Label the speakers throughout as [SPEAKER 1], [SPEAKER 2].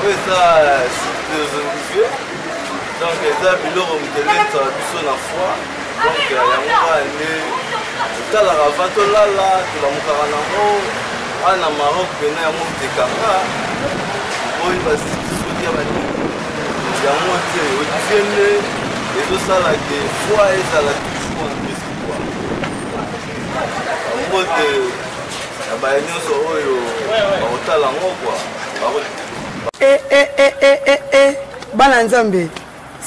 [SPEAKER 1] eza site des oliviers donc eza biloko miteleta biso na foi donc yango ane totalaka avant tolala tolamukaka nango wana Maroc pena yango tekanga oyo basite soki ya baningi yango te olivier nde ezosalaka foi ezala toujours en espoir yango te ya baya nyonso oyo bakotala yango kwa
[SPEAKER 2] bana nzambe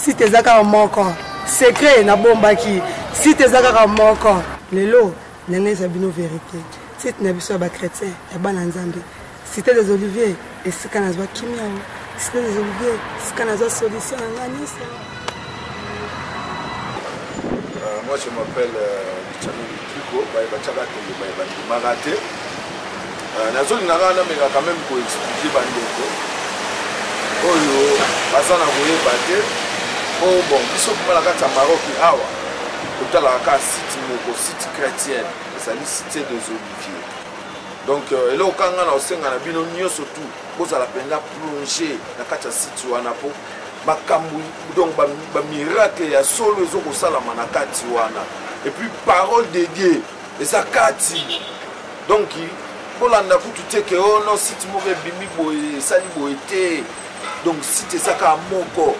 [SPEAKER 2] site eza kaka moko secret na bombaki site eza kaka moko lelo ndenge eza bino vérité site na biso ya bachrétien ya bana nzambe cité des oliviers esika nazwa kimia cité des oliviers esika nazwa solution na ngani nyonso.
[SPEAKER 3] Moi je m'appelle Lichano Triko, Maraté. Nazoli Narana, mais quand même pour expliquer Bandeko. Oyo, Bazana Voye Bate. Oh bon, ils sont comme la carte à Maroc et Awa. Tout à la carte site chrétienne, c'est la cité des Oliviers. Donc, là au Kanga, au Senga, na bino nyo surtout, vous allez peine plonger la carte à site ou anapo. Donc, ba miracle ya solo ezo ko sala manakati wana. Et puis parole de Dieu, et ça kati. Donc, bolanda ku tuteke oh non site mo bimi boye sali boete. Donc site ça ka moko.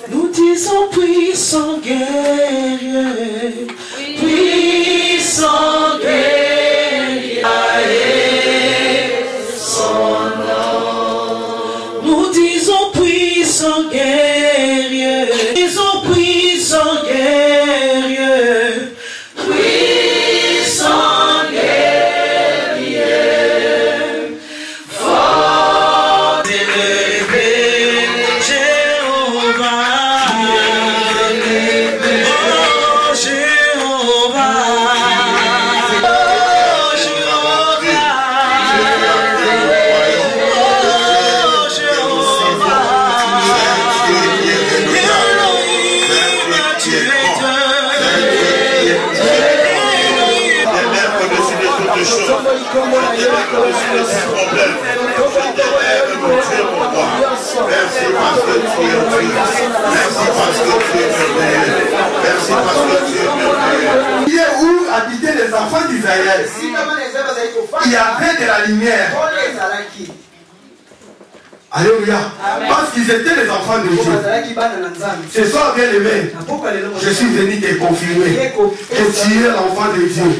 [SPEAKER 4] Nous disons puissant guerrier. Puissant guerrier. Son nom. Nous disons puissant guerrier. Disons puissant guerrier. Puissant guerrier. Fort élevé, Jéhovah. Oh Jéhovah.
[SPEAKER 3] Merci parce que tu es Dieu. Merci parce que tu es merveilleux. Merci parce que tu es merveilleux.
[SPEAKER 5] Il est où habitaient les enfants d'Israël. Il y avait de la lumière. Alléluia. Parce qu'ils étaient les enfants de Dieu. Ce soir, bien aimé, je suis venu te confirmer que tu es l'enfant de Dieu.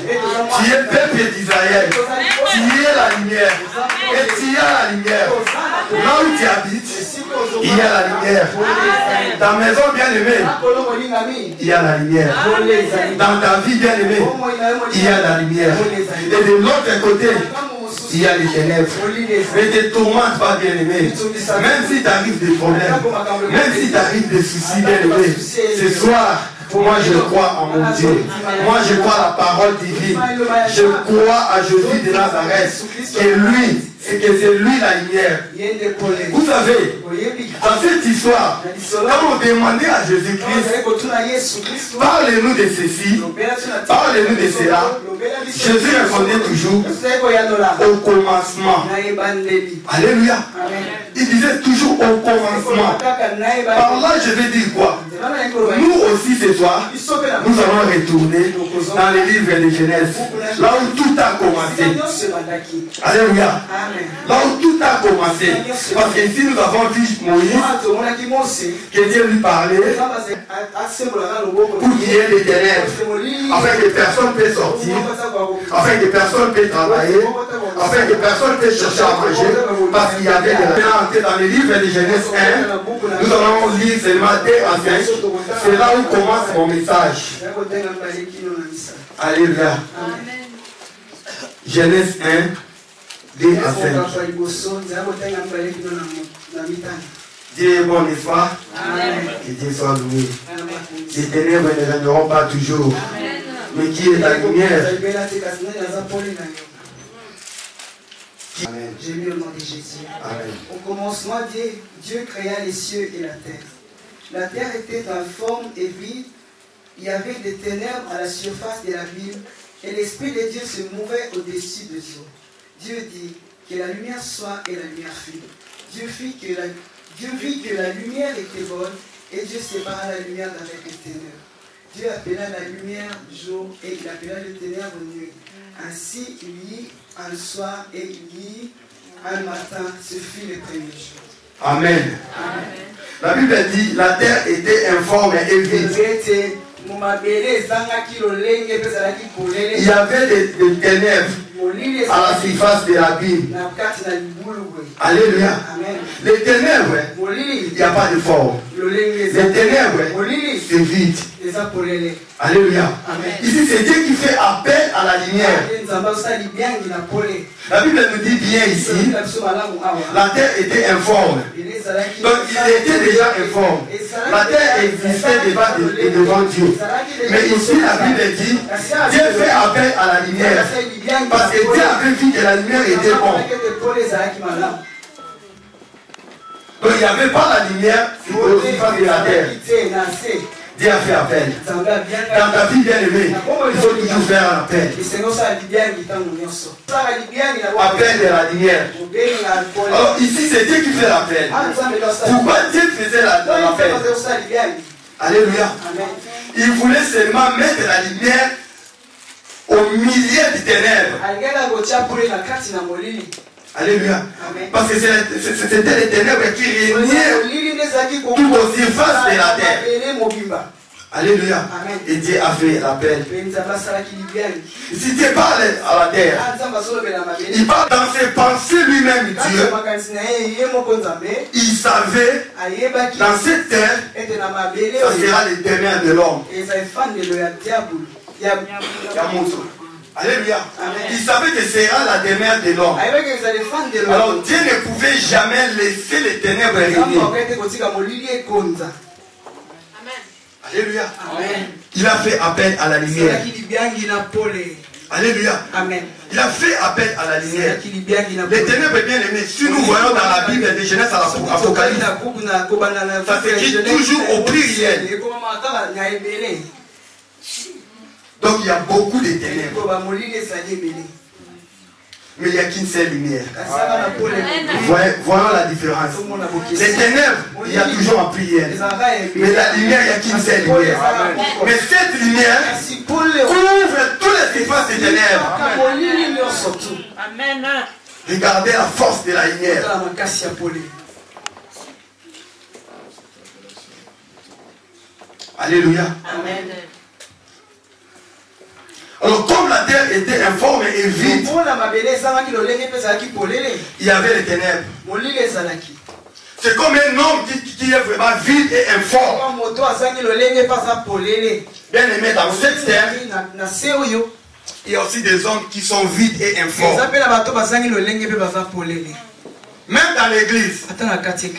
[SPEAKER 5] Tu es le peuple d'Israël. Tu es la lumière. Et tu as la lumière. Là où tu habites, il y a la lumière. Ta maison, bien aimée, il y a la lumière. Dans ta vie, bien aimée, il y a la lumière. Et de l'autre côté, il y a les ténèbres. Mais ne te tourmente pas, bien aimé. Même si tu arrives des problèmes, même si tu arrives des soucis, bien aimé, ce soir, moi je crois en mon Dieu. Moi je crois à la parole divine. Je crois à Jésus de Nazareth. Que c'est lui la lumière. Vous savez, dans cette histoire, quand on demandait à Jésus-Christ, parlez-nous de ceci, parlez-nous de cela, Jésus répondait toujours au commencement. Alléluia. Il disait toujours au commencement. Par là, je vais dire quoi? Nous aussi ce soir, nous allons retourner dans les livres de Genèse, là où tout a commencé. Alléluia. Là où tout a commencé. Parce qu'ici nous avons vu Moïse, que Dieu lui parlait pour qu'il y ait des ténèbres, afin que personne ne puisse sortir, afin que personne ne puisse travailler, afin que personne ne puisse chercher à manger, parce qu'il y avait des entrer dans les livres de Genèse 1, nous allons lire seulement 2 à 5. C'est là où commence mon message. Alléluia. Genèse 1, 2 à 5. Dieu est bon, n'est-ce pas? Que Dieu soit loué. Les ténèbres ne régneront pas toujours. Mais qui est la lumière? Amen.
[SPEAKER 6] J'ai mis au nom de Jésus.
[SPEAKER 5] Amen.
[SPEAKER 6] Au commencement, Dieu créa les cieux et la terre. La terre était informe et vide. Il y avait des ténèbres à la surface de l'abîme et l'Esprit de Dieu se mouvait au-dessus des eaux. Dieu dit que la lumière soit et la lumière fut. Dieu vit que la lumière était bonne et Dieu sépara la lumière d'avec les ténèbres. Dieu appela la lumière jour et il appela les ténèbres nuit. Ainsi il y eut un soir et il y eut un matin. Ce fut le premier jour.
[SPEAKER 5] Amen. Amen. La Bible dit la terre était informe et vide. Il y avait des ténèbres à la surface de l'abîme. Alléluia. Les ténèbres, il n'y a pas de forme. Les ténèbres, c'est vide. Alléluia. Ici, c'est Dieu qui fait appel à la lumière. La Bible nous dit bien ici, la terre était informe. Donc, il était déjà informe. La terre existait devant Dieu. Mais ici, la Bible dit, Dieu fait appel à la lumière. Parce que Dieu avait vu que la lumière était bonne. Donc, il n'y avait pas la lumière sur la surface de la terre. Dieu a fait appel. Dans ta vie bien-aimée, il faut toujours faire un appel. Appel de la lumière. Alors ici, c'est Dieu qui fait l'appel. Pourquoi Dieu faisait l'appel? Alléluia. Il voulait seulement mettre la lumière au milieu des ténèbres. Alléluia. Parce que c'était les ténèbres qui régnaient tout aux surfaces de la terre. Alléluia. Et Dieu a fait l'appel. Si Dieu parle à la terre, il parle dans ses pensées lui-même, Dieu. Il savait dans cette terre, ça sera les ténèbres de l'homme. Alléluia. Il savait que ce sera la demeure de l'homme. Alors Dieu ne pouvait jamais laisser les ténèbres régner. Alléluia. Il a fait appel à la lumière. Alléluia. Il a fait appel à la lumière. Les ténèbres bien aimés, si nous voyons dans la Bible de Genèse à l'Apocalypse, ça s'écrit toujours au pluriel. Donc il y a beaucoup de ténèbres. Mais il n'y a qu'une seule lumière. Voyons la différence. Les ténèbres, il y a toujours un pluriel. Mais la lumière, il n'y a qu'une seule lumière. Mais cette lumière couvre toutes les surfaces des ténèbres. Amen. Regardez la force de la lumière. Alléluia. Amen. Alors comme la terre était informe et vide, il y avait les ténèbres. C'est comme un homme qui est vraiment vide et informe. Bien aimé, dans cette terre, il y a aussi des hommes qui sont vides et informes. Même dans l'église,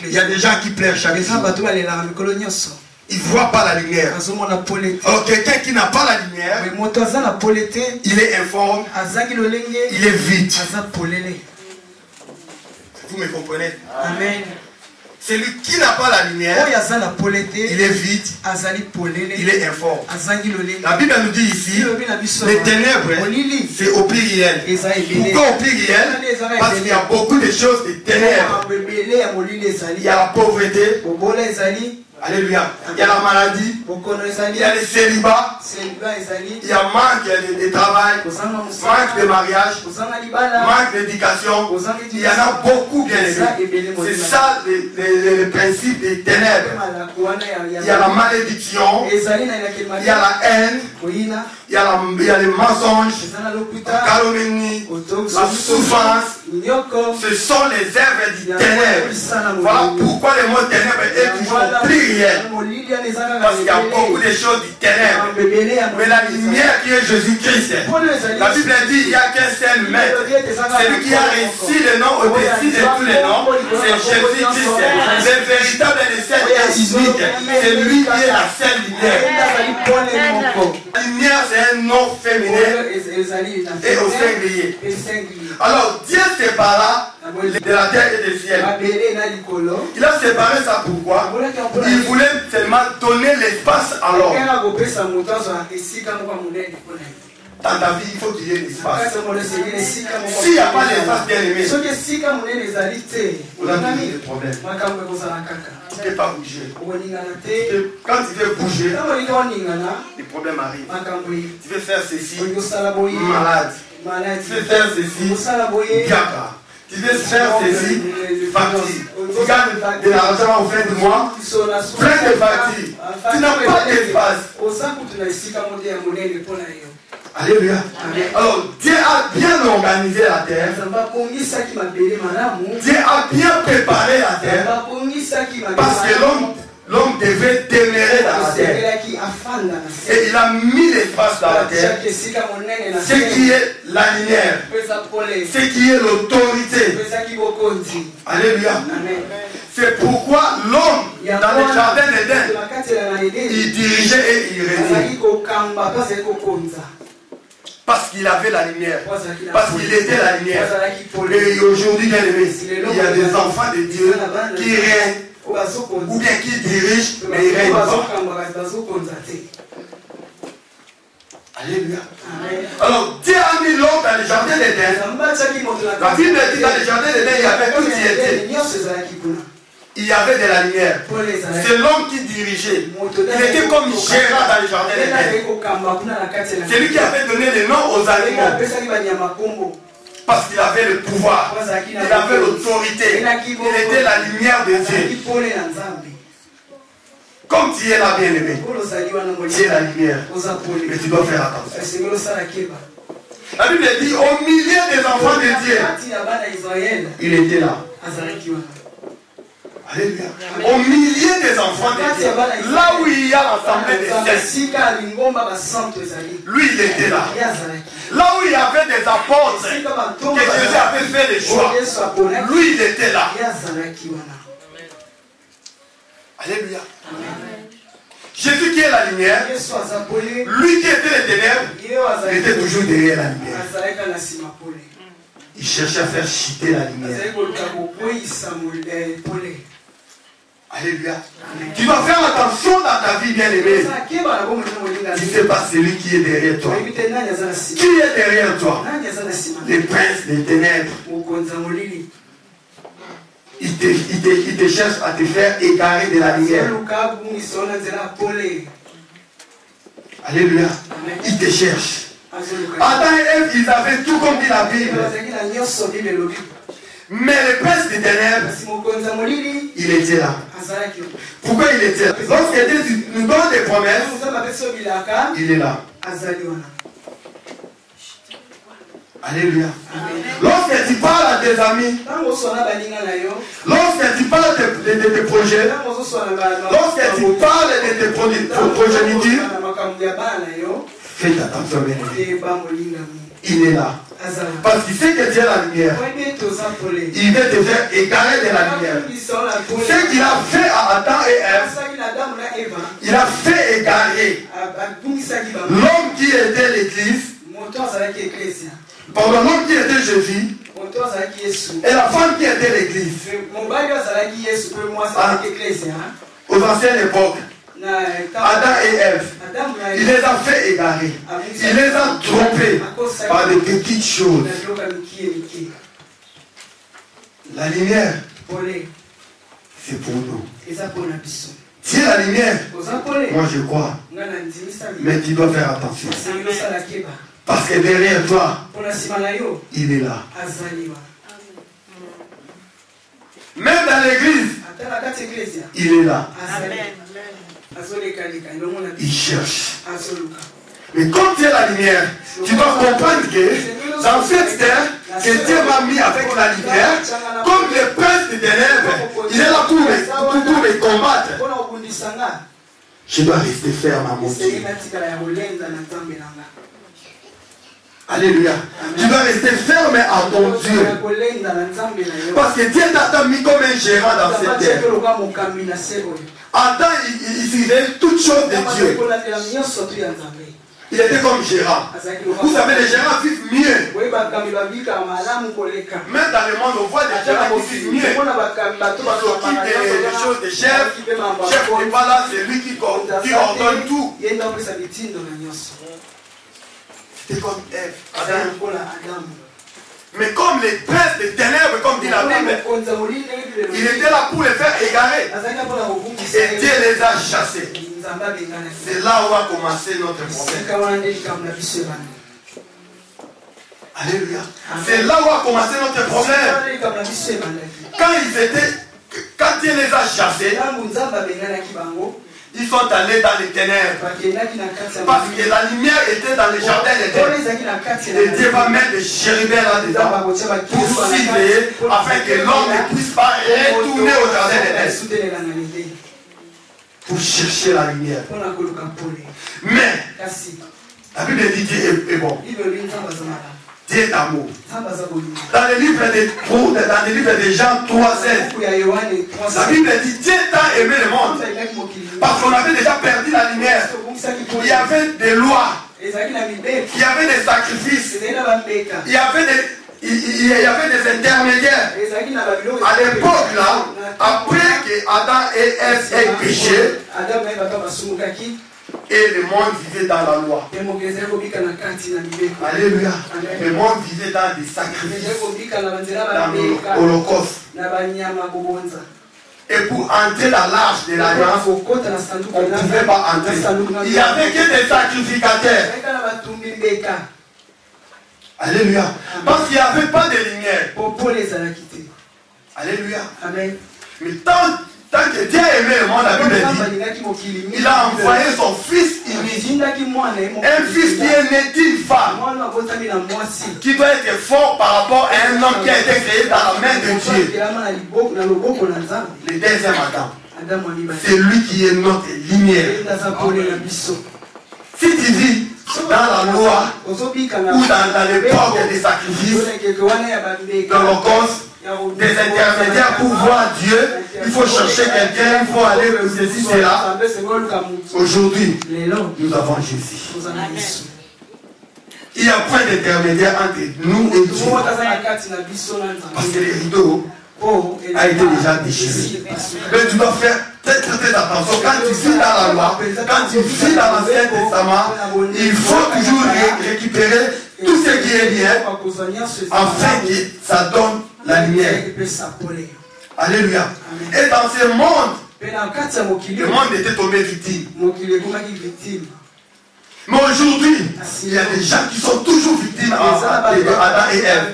[SPEAKER 5] il y a des gens qui pleurent chaque jour. Il ne voit pas la lumière. Alors quelqu'un qui n'a pas la lumière, il est informe, il est vide. Vous me comprenez? Amen. Celui qui n'a pas la lumière, il est vide, il est informe. La Bible nous dit ici, les ténèbres, c'est au pluriel. Pourquoi au pluriel? Parce qu'il y a beaucoup de choses de ténèbres. Il y a la pauvreté. Alléluia. Il y a la maladie, il y a le célibat, il y a manque de travail, manque de mariage, manque d'éducation. Il y en a beaucoup, bien aimés. C'est ça le principe des ténèbres. Il y a la malédiction, il y a la haine, il y a les mensonges, la calomnie, la souffrance. Ce sont les œuvres du ténèbre. Voilà pourquoi le mot ténèbre est toujours pluriel. Parce qu'il y a beaucoup de choses du ténèbre. Mais la lumière qui est Jésus-Christ. La Bible dit qu'il n'y a qu'un seul maître. Celui qui a réussi le nom au-dessus de tous les noms, c'est Jésus-Christ. Le véritable et le seul et unique. C'est lui qui est la seule lumière. La lumière, c'est un nom féminin et au singulier. Alors Dieu sépara de la terre et du ciel. Il a séparé ça pourquoi? Il voulait seulement donner l'espace à l'homme. Dans ta vie, il faut qu'il y ait l'espace. S'il n'y a pas l'espace bien aimé, vous avez des problèmes. Tu ne peux pas bouger. Quand tu veux bouger, les problèmes arrivent. Tu veux faire ceci, malade. Tu veux faire ceci, diacre. Tu veux faire ceci, facture. Tu gagnes de l'argent au fin du mois, plein de factures. Tu n'as pas d'espace. Alléluia. Alors, Dieu a bien organisé la terre. Dieu a bien préparé la terre. Parce que l'homme devait demeurer dans la terre. Et il a mis l'espace dans la terre. Ce qui est la lumière. Ce qui est l'autorité. Alléluia. C'est pourquoi l'homme, dans le jardin d'Éden, il dirigeait et il régnait. Parce qu'il avait la lumière. Parce qu'il était la lumière. Et aujourd'hui, bien aimé, il y a des enfants de Dieu qui règnent ou bien qui dirigent, mais ils ne règnent pas. Alléluia. Alors, Dieu a mis l'homme dans le jardin d'Éden. La Bible dit dans le jardin d'Éden, il y avait tout qui était. Il y avait de la lumière. C'est l'homme qui dirigeait. Il était comme gérant dans le jardin d'Éden. C'est lui qui avait donné les noms aux animaux. Parce qu'il avait le pouvoir. Il avait l'autorité. Il était la lumière de Dieu. Comme tu es là, bien aimé. Tu es la lumière. Mais tu dois faire attention. La Bible dit au milieu des enfants de Dieu. Il était là. Alléluia. Au milieu des enfants de Dieu, là où il y a l'assemblée des saints, lui il était là. Là où il y avait des apôtres, que Jésus avait fait les choix, lui il était là. Alléluia. Jésus qui est la lumière, lui qui était les ténèbres, il était toujours derrière la lumière. Il cherchait à faire chuter la lumière. Alléluia. Tu dois faire attention dans ta vie, bien-aimé. Tu ne sais pas celui qui est derrière toi. Qui est derrière toi? Les princes des ténèbres. Il te cherche à te faire égarer de la lumière. Alléluia. Il te cherche. Adam et Ève, ils avaient tout comme dit la Bible. Mais le prince des ténèbres, il était là. Pourquoi il était là? Lorsque Dieu nous donne des promesses, il est là. Alléluia. Lorsque tu parles à tes amis, lorsque tu parles de tes projets, lorsque tu parles de tes progénitures, faites attention, bien. Il est là. Parce qu'il sait que Dieu est la lumière. Il veut te faire égarer de la lumière. Ce qu'il a fait à Adam et Ève, il a fait égarer l'homme qui était l'église, pardon, l'homme qui était Jésus, et la femme qui était l'église. Aux anciennes époques, Adam et Ève, il les a fait égarer. Il les a trompés par des petites choses. La lumière, c'est pour nous. Tu es la lumière. Moi je crois. Mais tu dois faire attention. Parce que derrière toi, il est là. Même dans l'église, il est là. Il cherche. Mais quand tu es la lumière, tu dois comprendre que dans cette terre que Dieu m'a mis avec la lumière, comme le prince des ténèbres, il est là pour me combattre. Je dois rester ferme à mon Dieu. Alléluia. Tu dois rester ferme à ton Dieu. Parce que Dieu t'a mis comme un gérant dans cette terre. Adam, il suivait toutes choses de Dieu. Il était comme gérant. Vous savez, les gérants vivent mieux. Même dans le monde, on voit des gérants qui vivent mieux. Ils s'occupent des choses des chefs. Chef n'est pas là, c'est lui qui ordonne tout. C'était comme Ève, Adam. Mais comme les princes des ténèbres, comme dit la Bible, il était là pour les faire égarer. Et Dieu les a chassés. C'est là où a commencé notre problème. Alléluia. C'est là où a commencé notre problème. Quand Dieu les a chassés, ils sont allés dans les ténèbres. Parce que la lumière était dans le jardin d'Éden. Et Dieu va mettre des chérubins là-dedans pour surveiller afin que l'homme ne puisse pas retourner au jardin d'Éden pour chercher la lumière. Mais la Bible dit Dieu est bon. Dieu est amour. Dans le livre de Jean 3,16, la Bible dit Dieu t'a aimé le monde parce qu'on avait déjà perdu la lumière. Il y avait des lois, il y avait des sacrifices, il y avait des intermédiaires. À l'époque là, après que Adam et Ève aient péché, et le monde vivait dans la loi. Alléluia. Le monde vivait dans des sacrifices, dans l'Holocauste. Et pour entrer dans l'arche de l'alliance, on ne pouvait pas entrer. Il n'y avait que des sacrificateurs. Alléluia. Parce qu'il n'y avait pas de lumière. Alléluia.
[SPEAKER 6] Amen.
[SPEAKER 5] Mais tant que Dieu a aimé le monde, la Bible dit, il a envoyé son fils unique. Un fils qui est né d'une femme, qui doit être fort par rapport à un homme qui a été créé dans la main de Dieu. Le deuxième Adam. C'est lui qui est notre lumière. Si tu vis dans la loi ou dans l'époque des sacrifices, dans l'Holocauste, des intermédiaires pour voir Dieu, il faut chercher quelqu'un, il faut aller pour ceci, cela. Aujourd'hui, nous avons Jésus. Il n'y a point d'intermédiaire entre nous et Dieu. Parce que les rideaux a été déjà déchiré. Mais tu dois faire très attention. Quand tu vis dans la loi, quand tu vis dans l'Ancien Testament, il faut toujours récupérer tout ce qui est bien afin que ça donne la lumière. Alléluia. Et dans ce monde, le monde était tombé victime. Mais aujourd'hui, il y a des gens qui sont toujours victimes d'Adam et Ève.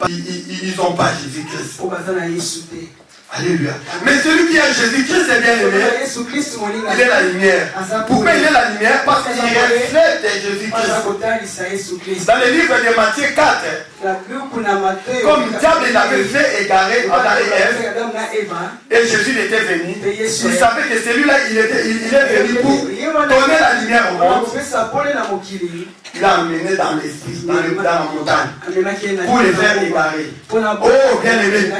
[SPEAKER 5] Ils n'ont pas Jésus-Christ. Alléluia. Mais celui qui a Jésus-Christ est bien aimé. Il est la lumière. Pourquoi il est la lumière? Parce qu'il reflète Jésus-Christ. Dans le livre de Matthieu 4, comme le diable l'avait fait égarer Adam et Ève, et Jésus était venu, il savait que celui-là, il est venu pour donner la lumière au monde. Il l'a amené dans l'esprit, dans la montagne, pour les faire égarer. Oh, bien aimé,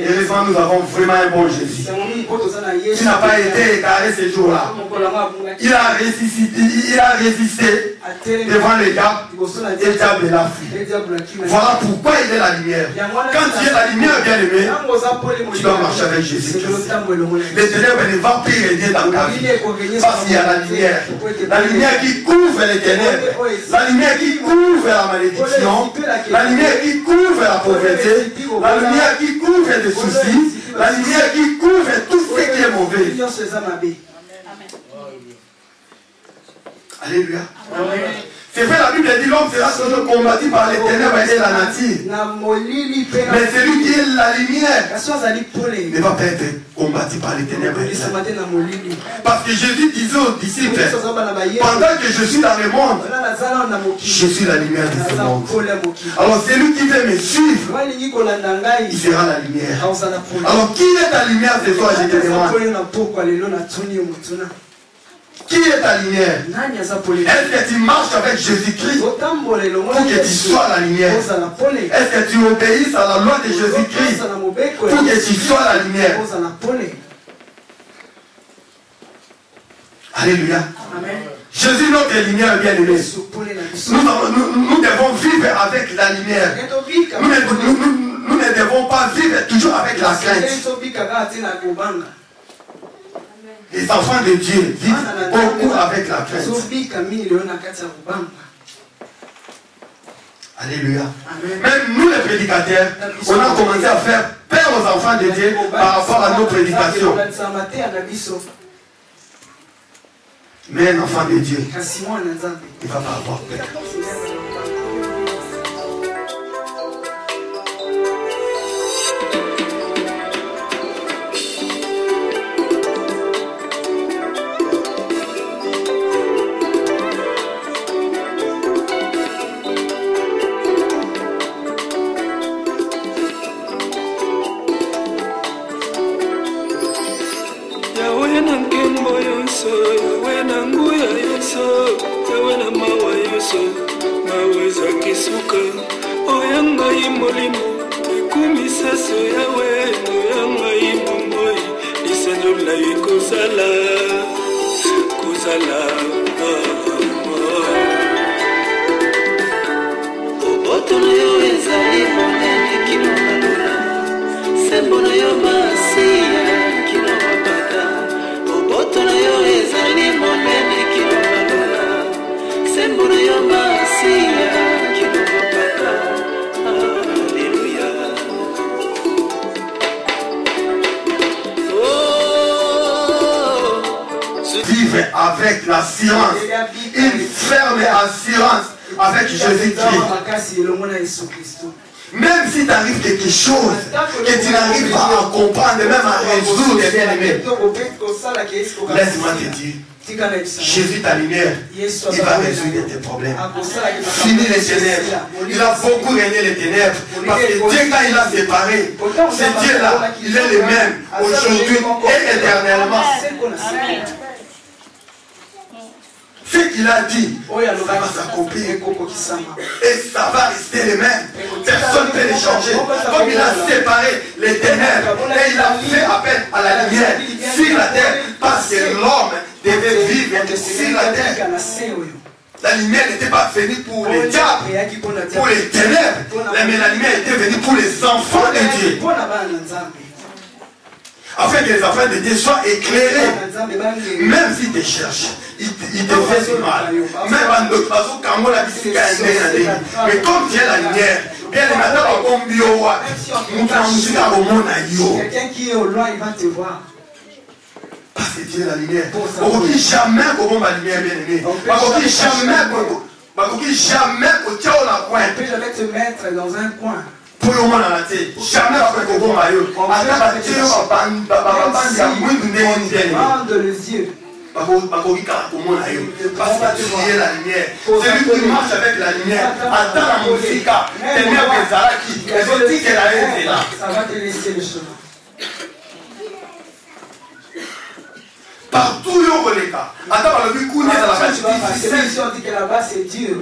[SPEAKER 5] heureusement nous avons vraiment un bon Jésus. Il n'a pas été égaré ce jour-là. Il a résisté devant le diable et le diable l'a fui. Voilà pourquoi il est la lumière. Quand tu es la lumière, bien aimé, tu dois marcher avec Jésus. Les ténèbres ne vont plus régner dans ta vie parce qu'il y a la lumière. La lumière qui couvre les ténèbres. La lumière qui couvre la malédiction, la lumière qui couvre la pauvreté, la lumière qui couvre les soucis, la lumière qui couvre tout ce qui est mauvais. Alléluia. C'est vrai, la Bible dit l'homme sera toujours combattu par les ténèbres et la nature. Mais celui qui est la lumière ne va pas être combattu par les ténèbres. Parce que Jésus disait aux disciples, pendant que je suis dans le monde, je suis la lumière de ce monde. Alors celui qui veut me suivre, il sera la lumière. Alors qui est ta lumière ce soir, je te demande? Qui est ta lumière? Est-ce que tu marches avec Jésus-Christ pour que tu sois la lumière? Est-ce que tu obéisses à la loi de Jésus-Christ pour que tu sois la lumière? Alléluia. Jésus, notre lumière bien-aimée. Nous devons vivre avec la lumière. Nous ne devons pas vivre toujours avec la crainte. Les enfants de Dieu vivent beaucoup avec la crainte. Alléluia. Même nous les prédicateurs, on a commencé à faire peur aux enfants de Dieu par rapport à nos prédications. Mais un enfant de Dieu, il ne va pas avoir peur. Avec l'assurance, une ferme assurance avec Jésus-Christ. Même si t'arrive quelque chose que tu n'arrives pas à comprendre, même à résoudre, bien-aimé, laisse-moi te dire, Jésus ta lumière, il va résoudre tes problèmes. Fini les ténèbres. Il a beaucoup régné les ténèbres. Parce que Dieu, quand il a séparé, ce Dieu-là, il est le même aujourd'hui et éternellement. Ce qu'il a dit, ça va s'accomplir. Et ça va rester le même. Personne ne peut les changer. Comme il a séparé les ténèbres et il a fait appel à la lumière sur la terre, parce que l'homme devait vivre sur la terre. La lumière n'était pas venue pour les diables, pour les ténèbres, mais la lumière était venue pour les enfants de Dieu. Afin que les enfants de Dieu soient éclairés. Même s'ils te cherchent, ils te font du mal. Même en d'autres façons, quand on a dit mais comme Dieu est la lumière, bien les matins, on va quelqu'un qui est au loin, il va te voir. Parce que Dieu est la lumière. On ne dit jamais comment la lumière est bien aimée. On ne dit jamais comment. On ne dit jamais comment tu as la coin. On peut jamais te mettre dans un coin. Pour le moment, jamais après que vous m'ayez. Demande les yeux. Parce que tu es la lumière. Celui qui marche avec la lumière, attends la musique, ténèbres et Zaraki, les autres qui la haine est là. Ça va te laisser le chemin. Partout, il y a les cas. Attends, le but, on dit que là-bas, c'est dur.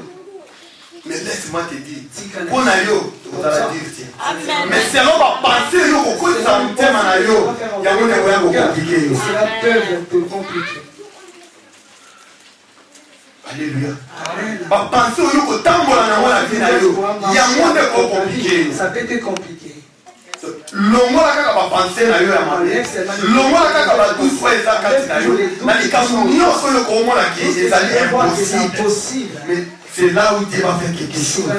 [SPEAKER 5] Mais laisse-moi te dire, pour Nayo, tu vas la dire. Mais selon ma pensée, il y a beaucoup de temps, il y a beaucoup de compliqué. Cela peut être compliqué. Alléluia. Ma pensée, il y a beaucoup de temps, il y a beaucoup de compliqué. Ça peut être compliqué. Longo la kaka ba penser na yo ya mane longo la kaka ba tous fois eza kati na yo na likambo nyonso yo komona ki ezali impossible. Mais c'est là où Dieu va faire quelque chose.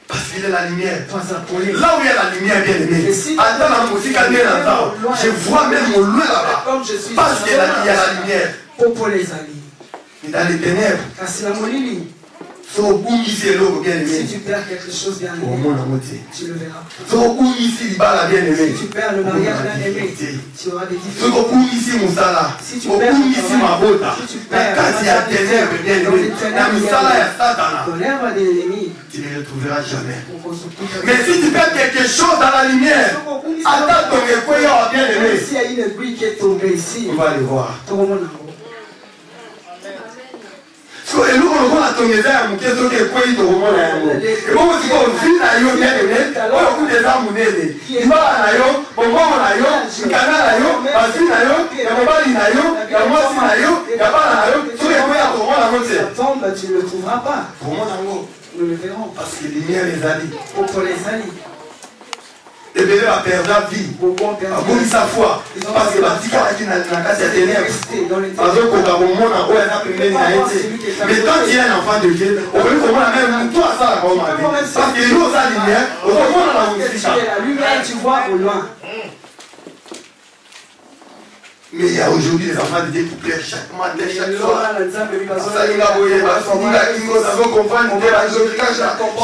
[SPEAKER 5] Parce qu'il est la lumière. Là où il y a la lumière, bien aimé. Attends la musique à bien entendre. Je vois même au loin là-bas. Parce qu'il y a la lumière. Et dans les ténèbres. Si tu perds quelque chose bien aimé, tu le verras. Si tu perds le mariage bien aimé, tu auras des difficultés. Si tu perds ton l'herbe de l'ennemi, tu ne le retrouveras jamais. Mais si tu perds quelque chose dans la lumière, attends ton écoeur bien aimé. S'il y a une bruit qui est tombée ici, on va le voir. Et nous, on a ton maison, on a ton et bon, si on vit à yo, bien aimé, on a des armes, on a yo, on a yo, on a yo, tu ne le trouveras pas. Nous le verrons. Parce que les lumières les alliés. Pour les alliés. Et ebele baperdra vie abongi sa foi parce que batikalaki na kati ya ténèbre azokoka komona oyo aza pembeni na ye te. Mais quand tu es un enfant de Dieu okoki komona même toi asalaka o mabe parce que yo oza lumière okomona na mosika.
[SPEAKER 6] La lumière, tu vois au loin.
[SPEAKER 5] Mais il y a aujourd'hui des enfants de Dieu qui pleurent chaque matin, chaque soir.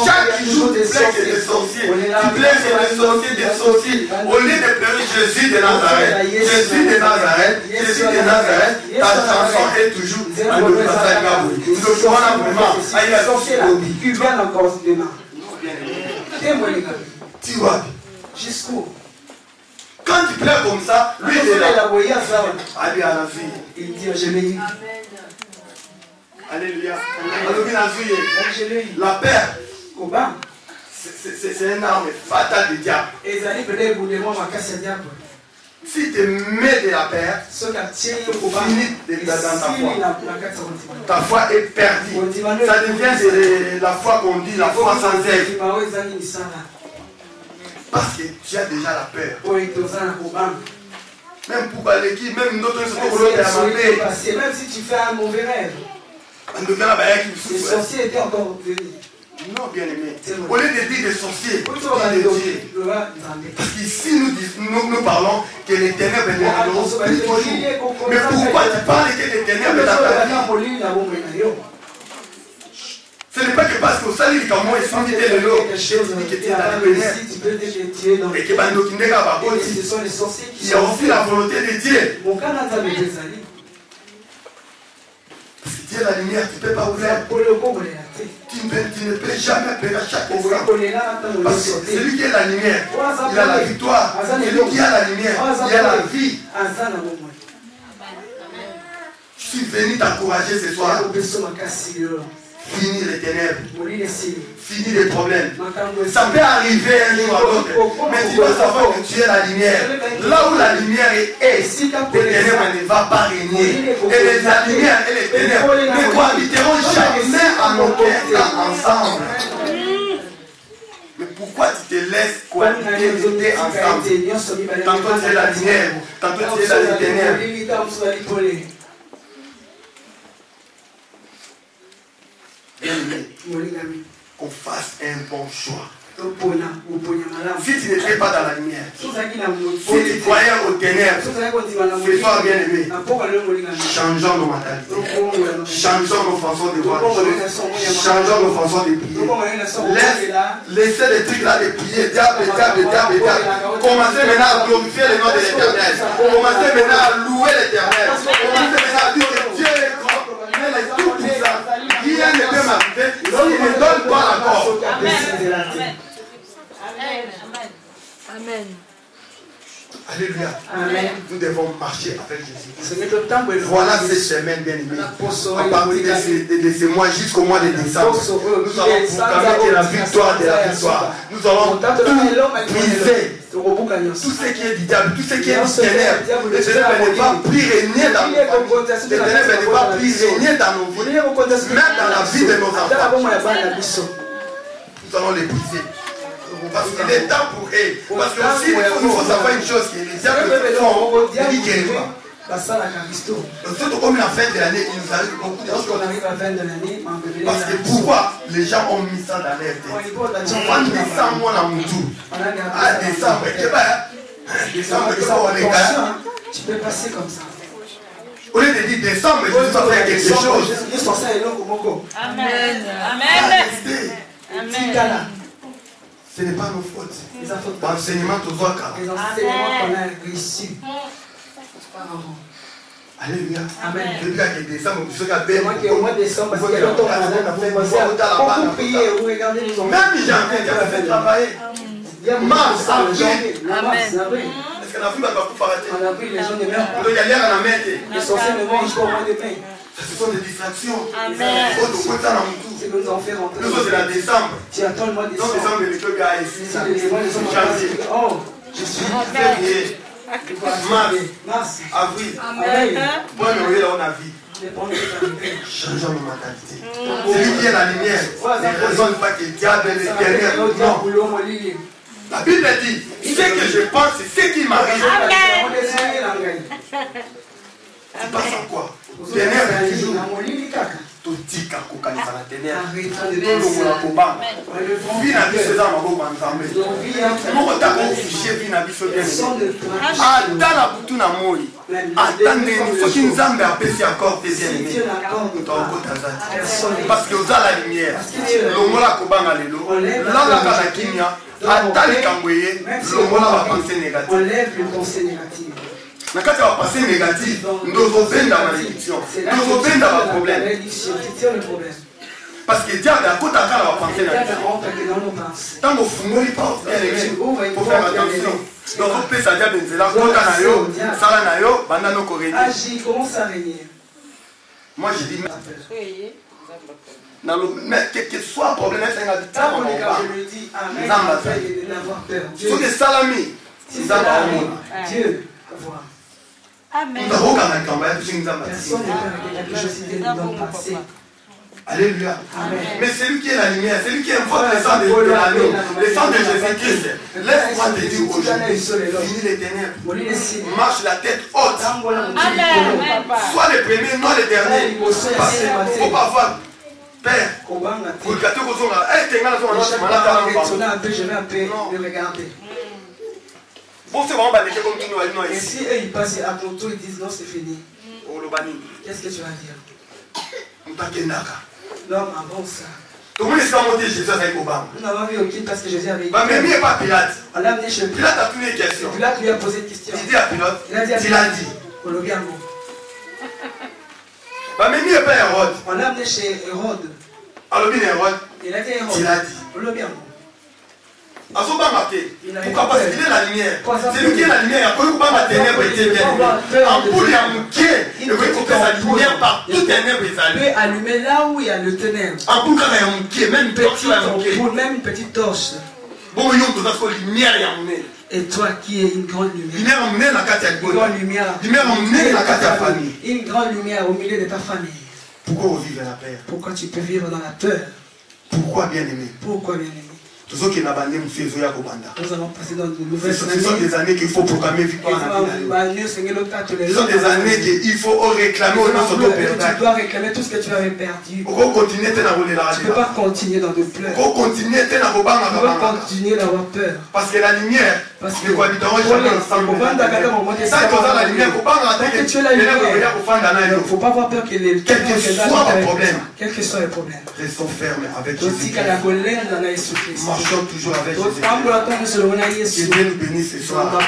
[SPEAKER 5] Chaque jour, tu plais que des sorciers. Tu plais que des sorciers, des sorciers. Au lieu de pleurer Jésus de Nazareth, Jésus de Nazareth, Jésus de Nazareth, ta chanson est toujours un de
[SPEAKER 6] Tu viens encore demain.
[SPEAKER 5] Tu vois.
[SPEAKER 6] Jusqu'où?
[SPEAKER 5] Quand tu pleures comme ça, lui il est là.
[SPEAKER 6] Allez à la vie. Il dit, je l'ai eu.
[SPEAKER 5] Alléluia. La peur, c'est une arme fatale du diable. Si tu mets de la peur, finis dans ta foi. Ta foi est perdue. Ça devient de la foi qu'on dit, la foi sans aide. Parce que tu as déjà la peur. Même pour Baleki, même notre
[SPEAKER 6] même si tu fais un mauvais rêve, les sorciers étaient encore venus.
[SPEAKER 5] Non, bien aimé. Au lieu de dire des sorciers, parce qu'ici nous parlons que les ténèbres ne n'auront plus toujours. Mais pourquoi tu parles que les ténèbres dans ta vie? Ce n'est pas que parce que ça dit comment ils sont dit le lot, que tu es dans la ténèbres et que ce sont les sorciers qui il y a aussi la volonté de Dieu. Parce que Dieu est la lumière, tu ne peux pas ouvrir. Tu ne peux jamais perdre chaque instant. Parce que celui qui est la lumière, il a la victoire. Celui qui a la lumière, il a la vie. Je suis venu t'encourager ce soir. Fini les ténèbres, fini les problèmes. Ça peut arriver un jour à l'autre, mais tu dois savoir que tu es la lumière. Là où la lumière est, les ténèbres ne vont pas régner. Et la lumière et les ténèbres ne cohabiteront jamais à nos cœurs ensemble. Mais pourquoi tu te laisses cohabiter ensemble? Tantôt tu es la lumière, tantôt tu es la ténèbres. Qu'on fasse un bon choix. Si tu n'étais pas dans la lumière, si tu croyais aux ténèbres, fais toi bien aimé. Changeons nos mentalités. Changeons nos façons de voir les choses. Changeons nos façons de prier. Laissez les trucs là de prier. Diable. Commencez maintenant à glorifier le nom de l'Éternel. Commencez maintenant à louer l'Éternel. Commencez maintenant à dire que Dieu est grand. Tout ça. Rien ne peut m'arriver s'il ne donne pas encore.
[SPEAKER 7] Amen.
[SPEAKER 5] Alléluia.
[SPEAKER 6] Amen.
[SPEAKER 5] Nous devons marcher avec Jésus. Voilà ces semaines bien aimées. À partir de ce mois jusqu'au mois de décembre, nous allons proclamer la victoire de la victoire. Nous allons tout briser. Tout ce qui est du diable, tout ce qui est du ténèbre, le ténèbre ne va plus régner dans nos vies. Le ténèbre ne va plus régner dans nos vies, même dans la vie de nos enfants. Nous allons les briser. Parce qu'il est temps pour eux. Parce que aussi, il faut savoir une chose, que les diables font, ils disent qu'ils ne vont pas. Surtout comme la fin de l'année, il nous arrive beaucoup de choses. Parce que pourquoi les gens ont mis ça dans leur tête? En décembre, on a mis tout. À décembre,
[SPEAKER 6] tu peux passer comme ça.
[SPEAKER 5] Au lieu de dire décembre, je dois faire quelque chose.
[SPEAKER 7] Amen.
[SPEAKER 6] Amen.
[SPEAKER 5] Ce n'est pas nos fautes. L'enseignement tout voit.
[SPEAKER 6] Les enseignements qu'on a reçus.
[SPEAKER 5] Alléluia.
[SPEAKER 6] Amen.
[SPEAKER 5] C'est moi qui au mois de décembre, parce qu'il y a longtemps beaucoup prié, vous regardez les hommes. Même janvier, il a fait travailler. Mars, avril. Est-ce que la vie va pas paraître?
[SPEAKER 6] En avril, les gens ne meurent pas.
[SPEAKER 5] Il y a l'air à la main.
[SPEAKER 6] Les sorciers ne mangent pas au mois de mai.
[SPEAKER 5] Ce sont des distractions.
[SPEAKER 7] Amen.
[SPEAKER 6] C'est que nous en fait rentrer.
[SPEAKER 5] Nous, c'est la décembre.
[SPEAKER 6] Tu attends le mois de décembre.
[SPEAKER 5] Non, décembre, les clubs à ici.
[SPEAKER 6] Janvier. Oh, je suis
[SPEAKER 5] février. Mars, avril. Bon, mais là, on a vu. Changeons nos mentalités. Celui qui est la lumière, ne raisonne pas que le diable est le ténèbre. Non. La Bible dit, ce que je pense, c'est ce qui m'arrive. Tu passes en quoi? Dernier jour. Totika kokanisa na ténèbres. Vie na biso eza maboko ya Nzambe. Moko taka officier vie na biso bien. Ata na butu na moi. Ata ndeni soki Nzambe apesi accord te bien aimé. Tokota zati. Parce que oza la lumière. Longola kobanga lelo. Lalaka na kimia. Ata likambo ye. Longola ba pensée négative.
[SPEAKER 6] Enlève une pensée négative.
[SPEAKER 5] Na kati ya pensée négative, ndozobenda malédiction, ndozobenda ba problème. Parce que diable akotaka na ba pensée négative. Tango fungoli porte, faut faire attention. Donc on peut ça diable nzela kota na yo, sala na yo, banda no ko régner.
[SPEAKER 6] Agis, commence à régner.
[SPEAKER 5] Moi je dis mais quel que soit problème, c'est un habitat.
[SPEAKER 6] Je le dis, amen. D'avoir peur.
[SPEAKER 5] Dieu. Sur des salami,
[SPEAKER 6] Dieu va voir.
[SPEAKER 7] Amen.
[SPEAKER 6] Personne ne peut passer.
[SPEAKER 5] Alléluia. Amen. Mais c'est lui qui est la lumière, c'est lui qui invoque le sang de l'agneau, le sang de Jésus-Christ. Laisse-moi te dire aujourd'hui, finis les ténèbres, marche la tête haute.
[SPEAKER 7] Amen.
[SPEAKER 5] Sois le premier, non le dernier. Parce qu'il ne faut pas avoir peur. Pour le gâteau,
[SPEAKER 6] je vais un peu le regarder.
[SPEAKER 5] Bon, c'est vraiment balèque comme tu nous as dit.
[SPEAKER 6] Et si eux ils passent à ton tour, ils disent non, c'est fini. Qu'est-ce que tu vas dire? L'homme avance.
[SPEAKER 5] Tout le monde est monté Jésus avec Obama.
[SPEAKER 6] Nous n'avons vu aucun parce que Jésus avait dit.
[SPEAKER 5] Mais même pas Pilate.
[SPEAKER 6] On l'a amené chez Pilate.
[SPEAKER 5] Pilate a posé une question.
[SPEAKER 6] Pilate lui a posé une question.
[SPEAKER 5] Il dit à Pilate. Il a dit.
[SPEAKER 6] On l'a bien.
[SPEAKER 5] Mais même pas Hérode.
[SPEAKER 6] On l'a amené chez Hérode.
[SPEAKER 5] Alors bien Hérode.
[SPEAKER 6] Il a dit Hérode.
[SPEAKER 5] Il a dit.
[SPEAKER 6] On l'a bien.
[SPEAKER 5] Pourquoi? Parce qu'il est la lumière. C'est lui qui est la lumière. Pourquoi ma ténèbre était bien allumée? En pour lui amouquer, il veut couper sa lumière par toute ténèbre est allumée.
[SPEAKER 6] Il peut allumer là où il y a le ténèbre.
[SPEAKER 5] En pour qu'il y ait amouqué, même une petite
[SPEAKER 6] ampoule, même une petite torche.
[SPEAKER 5] Bon, il y a une lumière et amouqué.
[SPEAKER 6] Et toi qui es une grande lumière.
[SPEAKER 5] Lumière amouquée dans la carte à
[SPEAKER 6] une grande lumière.
[SPEAKER 5] Lumière amouquée dans la carte à famille.
[SPEAKER 6] Une grande lumière au milieu de ta famille.
[SPEAKER 5] Pourquoi vous vivez la peur?
[SPEAKER 6] Pourquoi tu peux vivre dans la peur?
[SPEAKER 5] Pourquoi bien aimé?
[SPEAKER 6] Pourquoi bien aimé?
[SPEAKER 5] Nous allons
[SPEAKER 6] passer dans de nouvelles
[SPEAKER 5] années. Ce sont des années qu'il faut proclamer victoire. Ce sont des années qu'il faut réclamer au nom de ton Père.
[SPEAKER 6] Tu dois réclamer tout ce que tu avais perdu. Tu ne
[SPEAKER 5] peux
[SPEAKER 6] pas continuer dans de pleurs.
[SPEAKER 5] Tu peux
[SPEAKER 6] continuer d'avoir peur.
[SPEAKER 5] Parce que la lumière, nous cohabiterons jamais ensemble. La lumière,
[SPEAKER 6] il ne faut pas avoir peur quel que
[SPEAKER 5] soit le problème.
[SPEAKER 6] Quel que soit le problème.
[SPEAKER 5] Restons fermes avec Jésus. Marchons toujours avec Jésus. Que Dieu nous bénisse ce soir. Nous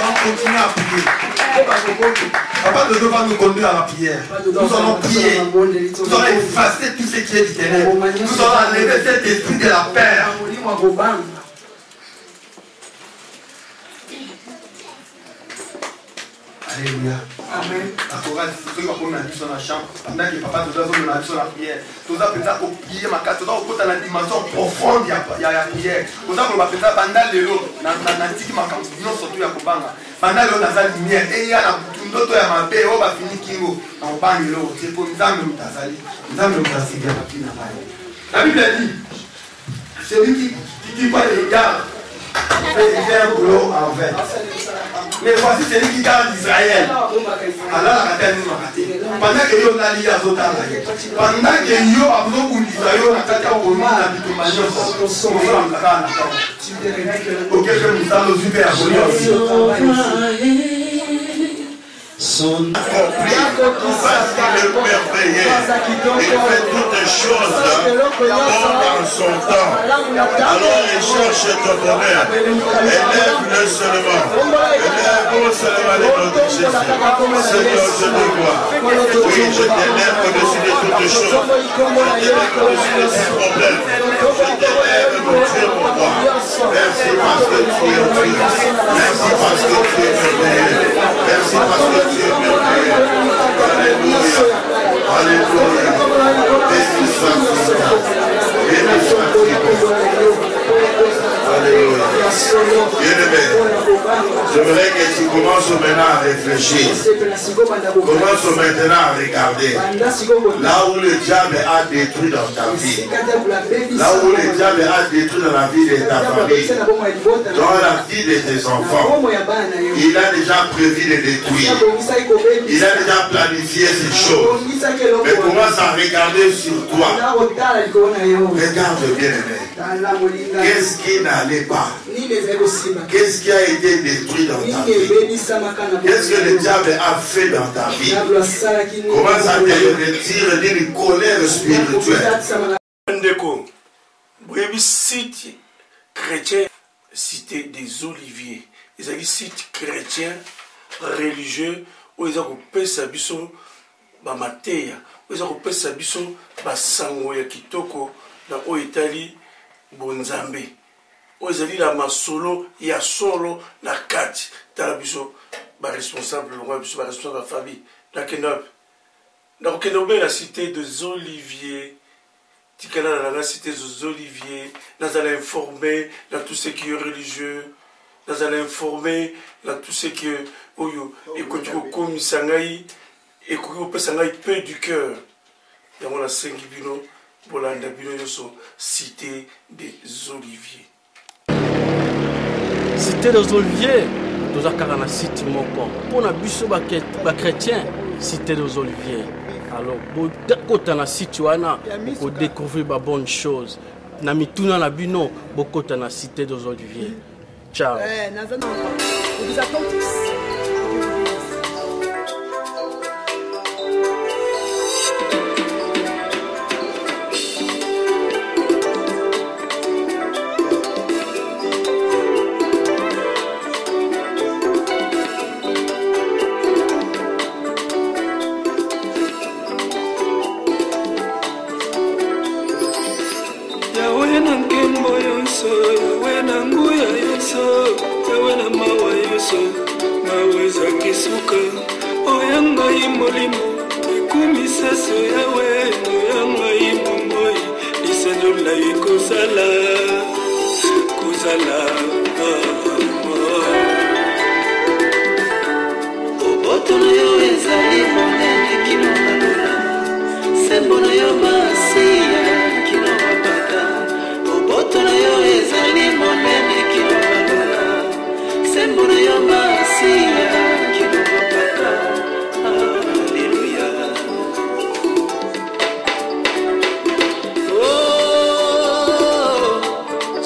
[SPEAKER 5] allons continuer à prier. Papa de Dieu va nous conduire à la prière. Nous allons prier. Nous allons effacer tout ce qui est du ténèbre. Nous allons enlever cet esprit de la peur. Alléluia. Amen. La chorale, c'est ce qu'on a dit sur la chambre. Pendant que papa nous a dit sur la prière. Nous avons fait ça pour prier ma carte. Nous avons fait la dimension profonde de la prière. Nous avons fait ça pendant le lot. Nous avons dit que ma carte, nous sommes tous à Kobanga. Pendant le lot, nous avons la lumière. Et il y a une autre à ma paix. On va finir Kingo. On va le lot. C'est pour nous amener nous t'azali. Nous amener nous t'azali. La Bible dit, celui qui voit les gardes, il fait un boulot en vain. Mais voici celui qui garde Israël. Alors, pendant que yo n'a lié à Zotala, pendant que yo a besoin d'Israël, n'a qu'à commun la bitomanie, on va en faire ok, je nous allons super à
[SPEAKER 4] son accompli, parce qu'il est merveilleux, il fait toutes les choses dans son temps. Alors il cherche ton bonheur, élève-le seulement, élève-le seulement les noms de Jésus. Seigneur, je te vois. Oui, je t'élève au-dessus de toutes les choses. Je t'élève au-dessus de ces problèmes. Je t'élève, mon Dieu, pour moi. Merci parce que tu es Dieu. Merci parce que tu es merveilleux. Merci parce que tu es merveilleux. Alléluia. Alléluia. Béni soit Béni soit Alléluia. Bien-aimé, j'aimerais que tu commence maintenant à réfléchir. Commence maintenant à regarder. Là où le diable a détruit dans ta vie. Là où le diable a détruit dans la vie de ta famille. Dans la vie de tes enfants. Il a déjà prévu de détruire. Il a déjà planifié ces choses. Mais commence à regarder sur toi. Regarde bien aimé. Qu'est-ce qui n'allait pas? Qu'est-ce qui a été détruit dans ta vie? Qu'est-ce que le diable a fait dans ta vie? Commence à te retirer d'une colère spirituelle.
[SPEAKER 8] Ndeko, vous site chrétien, cité des Oliviers. Ils ont site chrétien, religieux, où ils ont coupé sa biso, mateya, où ils ont coupé sa biso, sango ya kitoko, dans Italie, bonzambe. Où ils ont dit la masolo, ya solo, la kati, dans biso, responsable, responsable de la famille, la Kenop. Dans Kenobé, la cité des Oliviers. Tikala la cité des Oliviers, nous allons informer dans tout ce qui est religieux, nous allons informer dans tout ce qui est écoute comme sangai et que sangai peu du cœur. Il y a la 5 bino bolanda bino yoso cité des Oliviers.
[SPEAKER 9] Cité des Oliviers, nous avons la cité moko. Pour na biso ba chrétien, cité des Oliviers. Alors, beaucoup de situations, pour découvrir de bonnes choses. Na mituna na bino, beaucoup de la cité des Oliviers. Ciao.
[SPEAKER 2] On vous attend tous.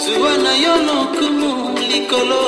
[SPEAKER 10] Suwana yo no kumu likolo